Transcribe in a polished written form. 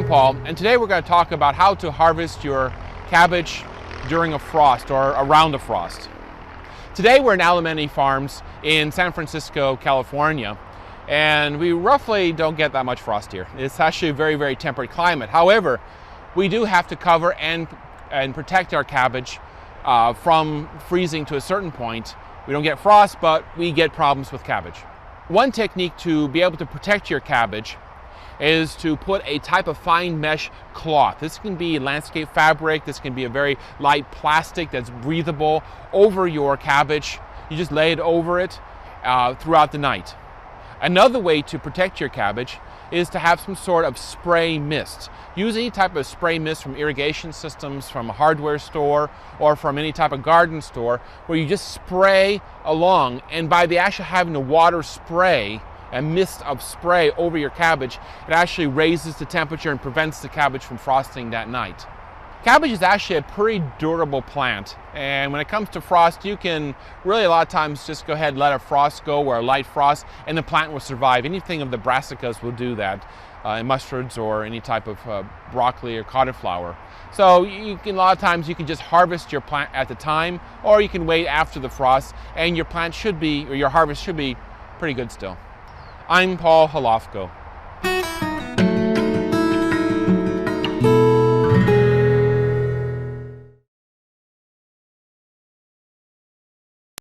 I'm Paul, and today we're going to talk about how to harvest your cabbage during a frost or around a frost. Today we're in Alemany Farms in San Francisco, California, and we roughly don't get that much frost here. It's actually a very, very temperate climate. However, we do have to cover and protect our cabbage from freezing to a certain point. We don't get frost, but we get problems with cabbage. One technique to be able to protect your cabbage is to put a type of fine mesh cloth. This can be landscape fabric, this can be a very light plastic that's breathable over your cabbage. You just lay it over it throughout the night. Another way to protect your cabbage is to have some sort of spray mist. Use any type of spray mist from irrigation systems, from a hardware store, or from any type of garden store, where you just spray along, and by the actual having the water spray, a mist of spray over your cabbage, it actually raises the temperature and prevents the cabbage from frosting that night. Cabbage is actually a pretty durable plant, and when it comes to frost, you can really a lot of times just go ahead and let a frost go, or a light frost, and the plant will survive. Anything of the brassicas will do that, in mustards or any type of broccoli or cauliflower. So you can, a lot of times you can just harvest your plant at the time, or you can wait after the frost, and your plant should be, or your harvest should be pretty good still. I'm Paul Holofko.